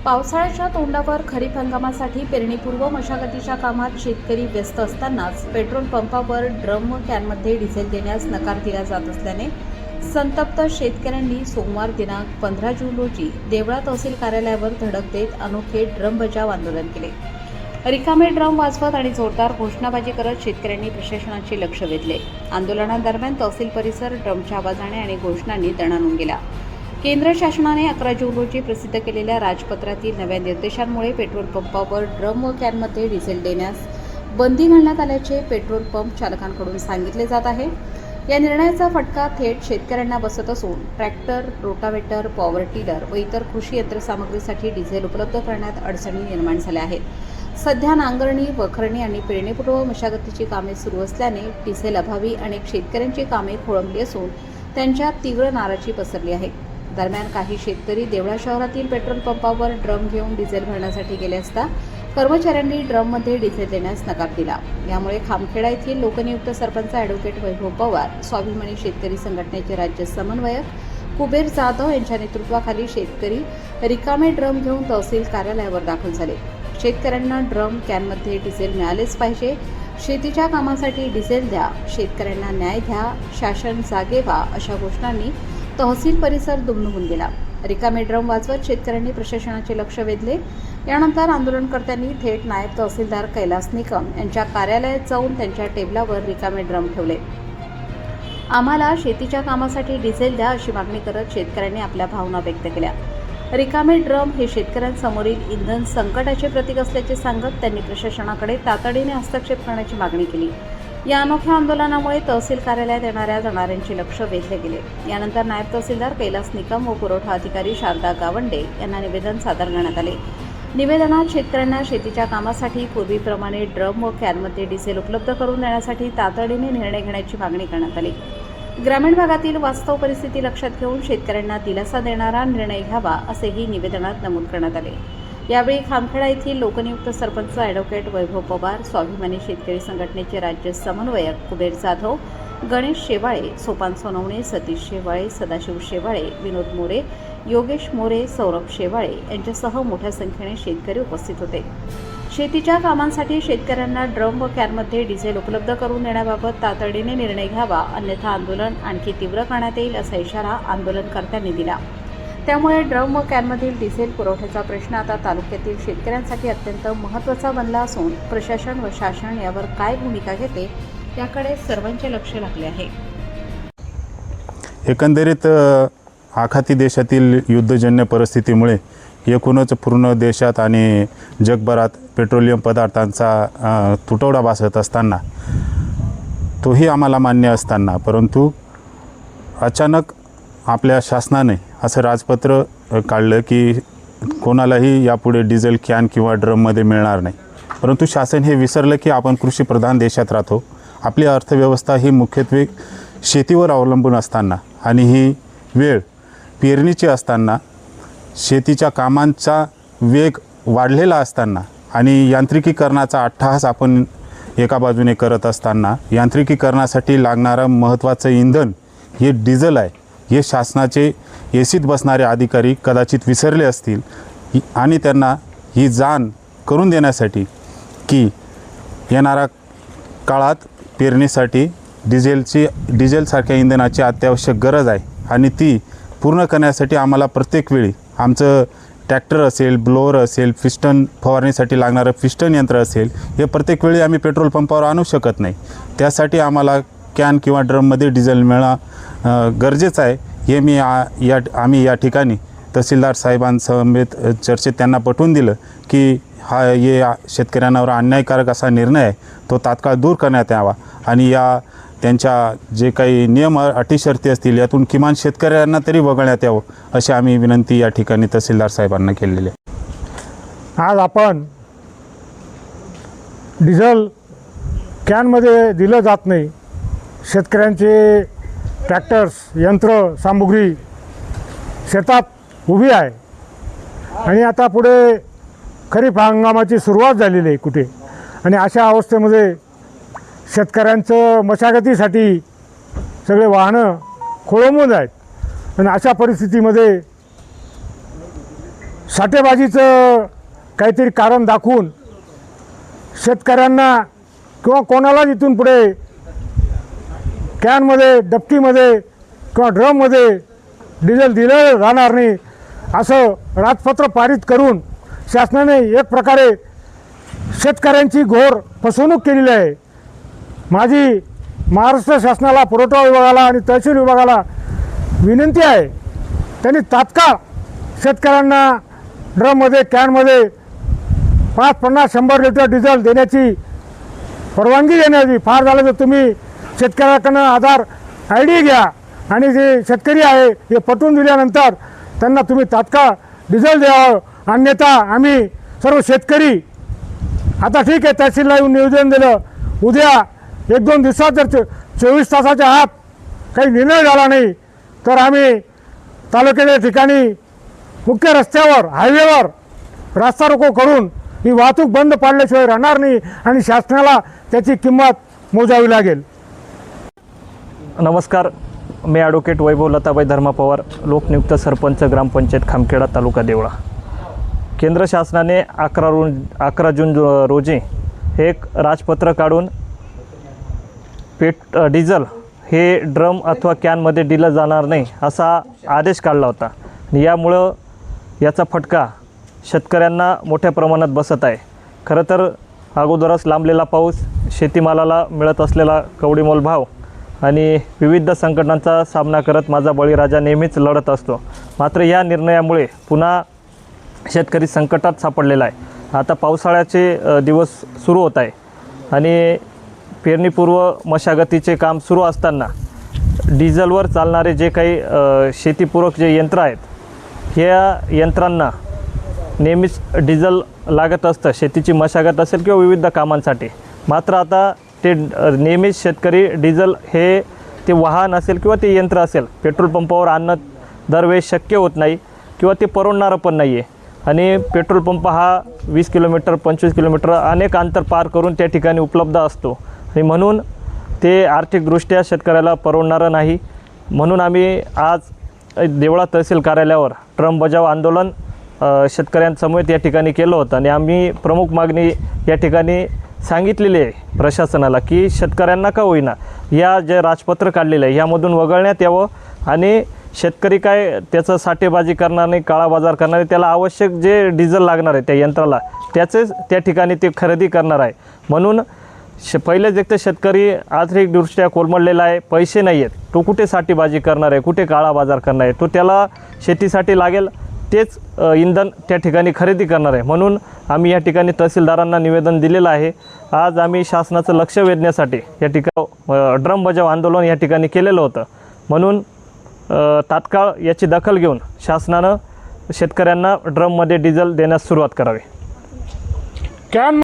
पावसाळ्याच्या तोंडावर खरीप हंगामासाठी पेरणीपूर्व मशागतीच्या कामात शेतकरी व्यस्त असतानाच पेट्रोल पंपावर ड्रम व कॅनमध्ये डिझेल देण्यास नकार दिला जात असल्याने संतप्त शेतकऱ्यांनी सोमवार दिनांक 15 जून रोजी देवळा तहसील कार्यालयावर धडक देत अनोखे ड्रम बचाव आंदोलन केले। रिकामे ड्रम वाजवत आणि जोरदार घोषणाबाजी करत शेतकऱ्यांनी प्रशासनाचे लक्ष वेधले। आंदोलनादरम्यान तहसील परिसर ड्रमच्या आवाजाने आणि घोषणांनी दणाणून गेला। केंद्र शासनाने 11 जून रोजी प्रसिद्ध केलेल्या राजपत्रातील नव्या निर्देशांमुळे पेट्रोल पंपावर ड्रम व कॅनमध्ये डिझेल देण्यास बंदी घालण्यात आल्याचे पेट्रोल पंप चालकांकडून सांगितले जात आहे। या निर्णयाचा फटका थेट शेतकऱ्यांना बसत असून ट्रॅक्टर, रोटावेटर, पॉवर टिलर व इतर कृषी यंत्रसामग्रीसाठी डिझेल उपलब्ध करण्यात अडचणी निर्माण झाल्या आहेत। सध्या नांगरणी, वखरणी आणि पेरणीपूर्व मशागतीची कामे सुरू असल्याने डिझेल अभावी अनेक शेतकऱ्यांची कामे खोळंबली असून त्यांच्यात तीव्र नाराजी पसरली आहे। दरम्यान काही शेतकरी देवळा शहरातील पेट्रोल पंपावर ड्रम घेऊन डिझेल भरण्यासाठी गेले असता कर्मचाऱ्यांनी ड्रममध्ये डिझेल देण्यास नकार दिला। यामुळे खामखेडा येथील लोकनियुक्त सरपंच ॲडव्होकेट वैभव पवार, स्वाभिमानी शेतकरी संघटनेचे राज्य समन्वयक कुबेर जाधव यांच्या नेतृत्वाखाली शेतकरी रिकामे ड्रम घेऊन तहसील कार्यालयावर दाखल झाले। शेतकऱ्यांना ड्रम कॅनमध्ये डिझेल मिळालेच पाहिजे, शेतीच्या कामासाठी डिझेल द्या, शेतकऱ्यांना न्याय द्या, शासन जागे व्हा अशा घोषणांनी तहसील परिसर दुमदुमून गेला। रिकामे ड्रम वाजवत शेतकऱ्यांनी प्रशासनाचे लक्ष वेधले। यानंतर आंदोलनकर्त्यांनी थेट नायब तहसीलदार कैलास निकम यांच्या कार्यालयात जाऊन त्यांच्या टेबलावर रिकामे ड्रम ठेवले। आम्हाला शेतीच्या कामासाठी डिझेल द्या अशी मागणी करत शेतकऱ्यांनी आपल्या भावना व्यक्त केल्या। रिकामे ड्रम हे शेतकऱ्यांसमोरील इंधन संकटाचे प्रतीक असल्याचे सांगत त्यांनी प्रशासनाकडे तातडीने हस्तक्षेप करण्याची मागणी केली। या अनोख्या आंदोलनामुळे तहसील कार्यालयात येणाऱ्या जाणाऱ्यांचे लक्ष वेधले गेले। यानंतर नायब तहसीलदार कैलास निकम व पुरवठा अधिकारी शारदा गावंडे यांना निवेदन सादर करण्यात आले। निवेदनात शेतकऱ्यांना शेतीच्या कामासाठी पूर्वीप्रमाणे ड्रम व कॅनमध्ये डिझेल उपलब्ध करून देण्यासाठी तातडीने निर्णय घेण्याची मागणी करण्यात आली। ग्रामीण भागातील वास्तव परिस्थिती लक्षात घेऊन शेतकऱ्यांना दिलासा देणारा निर्णय घ्यावा असेही निवेदनात नमूद करण्यात आले। यावेळी खामखेडा येथील लोकनियुक्त सरपंच ॲडव्होकेट वैभव पवार, स्वाभिमानी शेतकरी संघटनेचे राज्य समन्वयक कुबेर जाधव, गणेश शेवाळे, सोपान सोनवणे, सतीश शेवाळे, सदाशिव शेवाळे, विनोद मोरे, योगेश मोरे, सौरभ शेवाळे यांच्यासह मोठ्या संख्येने शेतकरी उपस्थित होते। शेतीच्या कामांसाठी शेतकऱ्यांना ड्रम व कॅनमध्ये डिझेल उपलब्ध करून देण्याबाबत तातडीने निर्णय घ्यावा, अन्यथा आंदोलन आणखी तीव्र करण्यात येईल असा इशारा आंदोलनकर्त्यांनी दिला। त्यामुळे ड्रम व कॅनमधील डिझेल पुरवठ्याचा प्रश्न आता तालुक्यातील शेतकऱ्यांसाठी अत्यंत महत्त्वाचा बनला असून प्रशासन व शासन यावर काय भूमिका घेते याकडे सर्वांचे लक्ष लागले आहे। एकंदरीत आखाती देशातील युद्धजन्य परिस्थितीमुळे एकूणच पूर्ण देशात आणि जगभरात पेट्रोलियम पदार्थांचा तुटवडा भासत असताना, तोही आम्हाला मान्य असताना, परंतु अचानक आपल्या शासनाने असं राजपत्र काढलं की कोणालाही यापुढे डिझेल कॅन किंवा ड्रममध्ये मिळणार नाही। परंतु शासन हे विसरलं की आपण कृषीप्रधान देशात राहतो। आपली अर्थव्यवस्था ही मुख्यत्वे शेतीवर अवलंबून असताना आणि ही वेळ पेरणीची असताना, शेतीच्या कामांचा वेग वाढलेला असताना आणि यांत्रिकीकरणाचा अट्टहास आपण एका बाजूने करत असताना, यांत्रिकीकरणासाठी लागणारं महत्त्वाचं इंधन हे डिझेल आहे हे शासनाचे एसीत बसणारे अधिकारी कदाचित विसरले असतील आणि त्यांना ही जाण करून देण्यासाठी की येणाऱ्या काळात पेरणीसाठी डिझेलसारख्या इंधनाची अत्यावश्यक गरज आहे आणि ती पूर्ण करण्यासाठी आम्हाला प्रत्येक वेळी आमचं ट्रॅक्टर असेल, ब्लोअर असेल, पिस्टन फवारणीसाठी लागणारं पिस्टन यंत्र असेल, हे प्रत्येक वेळी आम्ही पेट्रोल पंपावर आणू शकत नाही। त्यासाठी आम्हाला कॅन किंवा ड्रममध्ये डिझेल मिळणं गरजेचं आहे हे आम्ही या ठिकाणी तहसीलदार साहेबांसमेत चर्चेत त्यांना पटवून दिलं की हे शेतकऱ्यांवर अन्यायकारक असा निर्णय आहे तो तात्काळ दूर करण्यात यावा आणि या त्यांच्या जे काही नियम अटी शर्ती असतील यातून किमान शेतकऱ्यांना तरी वगळण्यात यावं अशी आम्ही विनंती या ठिकाणी तहसीलदार साहेबांना केलेली आहे। आज आपण डिझेल कॅनमध्ये दिलं जात नाही, शेतकऱ्यांचे ट्रॅक्टर्स, यंत्र सामुग्री शेतात उभी आहे आणि आता पुढे खरीप हंगामाची सुरुवात झालेली आहे कुठे, आणि अशा अवस्थेमध्ये शेतकऱ्यांचं मशागतीसाठी सगळे वाहनं खोळंबून आहेत आणि अशा परिस्थितीमध्ये साठेबाजीचं काहीतरी कारण दाखवून शेतकऱ्यांना किंवा कोणालाच इथून पुढे कॅनमध्ये, डबकीमध्ये किंवा ड्रममध्ये डिझेल दिलं जाणार नाही असं राजपत्र पारित करून शासनाने एक प्रकारे शेतकऱ्यांची घोर फसवणूक केलेली आहे. माझी महाराष्ट्र शासनाला, पुरवठा विभागाला आणि तहसील विभागाला विनंती आहे, त्यांनी तात्काळ शेतकऱ्यांना ड्रममध्ये, कॅनमध्ये 5, 50, 100 लिटर डिझेल देण्याची परवानगी देण्याची. फार झालं तर तुम्ही शेतकऱ्याकडनं आधार ID घ्या आणि जे शेतकरी आहे हे पटवून दिल्यानंतर त्यांना तुम्ही तात्काळ डिझेल द्यावं. अन्यथा आम्ही सर्व शेतकरी, आता ठीक आहे तहसीलला येऊन निवेदन दिलं, उद्या 1-2 दिवसात जर 24 तासाच्या आत काही निर्णय झाला नाही तर आम्ही तालुक्याच्या ठिकाणी मुख्य रस्त्यावर, हायवेवर रास्ता रोको करून ही वाहतूक बंद पाडल्याशिवाय राहणार नाही आणि शासनाला त्याची किंमत मोजावी लागेल. नमस्कार, मी ॲडव्होकेट वैभव लताबाई धर्मा पवार, लोकनियुक्त सरपंच ग्रामपंचायत खामखेडा, तालुका देवळा. केंद्र शासनाने 11 जून रोजी एक राजपत्र काढून डिझेल हे ड्रम अथवा कॅनमध्ये दिलं जाणार नाही असा आदेश काढला होता. यामुळं याचा फटका शेतकऱ्यांना मोठ्या प्रमाणात बसत आहे. खरं तर अगोदरच लांबलेला पाऊस, शेतीमालाला मिळत असलेला कवडीमोल भाव आणि विविध संकटांचा सामना करत माझा बळीराजा नेहमीच लढत असतो. मात्र या निर्णयामुळे पुन्हा शेतकरी संकटात सापडलेला आहे. आता पावसाळ्याचे दिवस सुरू होत आहे आणि पेरणीपूर्व मशागतीचे काम सुरू असताना डिझेलवर चालणारे जे काही शेतीपूरक जे यंत्र आहेत, ह्या यंत्रांना नेहमीच डिझेल लागत असतं शेतीची मशागत असेल किंवा विविध कामांसाठी. मात्र आता ते नेहमीच शेतकरी डिझेल हे ते वाहन असेल किंवा ते यंत्र असेल पेट्रोल पंपावर आणणं दरवेळेस शक्य होत नाही किंवा ते परवडणारं पण नाही आहे. आणि पेट्रोल पंप हा 20 किलोमीटर, 25 किलोमीटर अनेक अंतर पार करून त्या ठिकाणी उपलब्ध असतो आणि म्हणून ते आर्थिकदृष्ट्या शेतकऱ्याला परवडणारं नाही. म्हणून आम्ही आज देवळा तहसील कार्यालयावर ड्रम बजाव आंदोलन शेतकऱ्यांसमवेत या ठिकाणी केलं होतं आणि आम्ही प्रमुख मागणी या ठिकाणी सांगितलेली आहे प्रशासनाला की शेतकऱ्यांना का होईना या जे राजपत्र काढलेलं आहे ह्यामधून वगळण्यात यावं आणि शेतकरी काय त्याचं साठेबाजी करणार नाही, काळा बाजार करणार नाही, त्याला आवश्यक जे डिझेल लागणार आहे त्या यंत्राला त्याचेच त्या ठिकाणी ते खरेदी करणार आहे. म्हणून पहिलेच एक तर शेतकरी आर्थिकदृष्ट्या कोलमडलेला आहे, पैसे नाही आहेत, तो कुठे साठेबाजी करणार आहे, कुठे काळा बाजार करणार आहे, तो त्याला शेतीसाठी लागेल तेच इंधन त्या ठिकाणी खरेदी करणार आहे. म्हणून आम्ही या ठिकाणी तहसीलदारांना निवेदन दिलेलं आहे. आज आम्ही शासनाचं लक्ष वेधण्यासाठी या ठिकाणी ड्रम बजाव आंदोलन या ठिकाणी केलेलं होतं. म्हणून तात्काळ याची दखल घेऊन शासनानं शेतकऱ्यांना ड्रममध्ये डिझेल देण्यास सुरुवात करावी. कॅन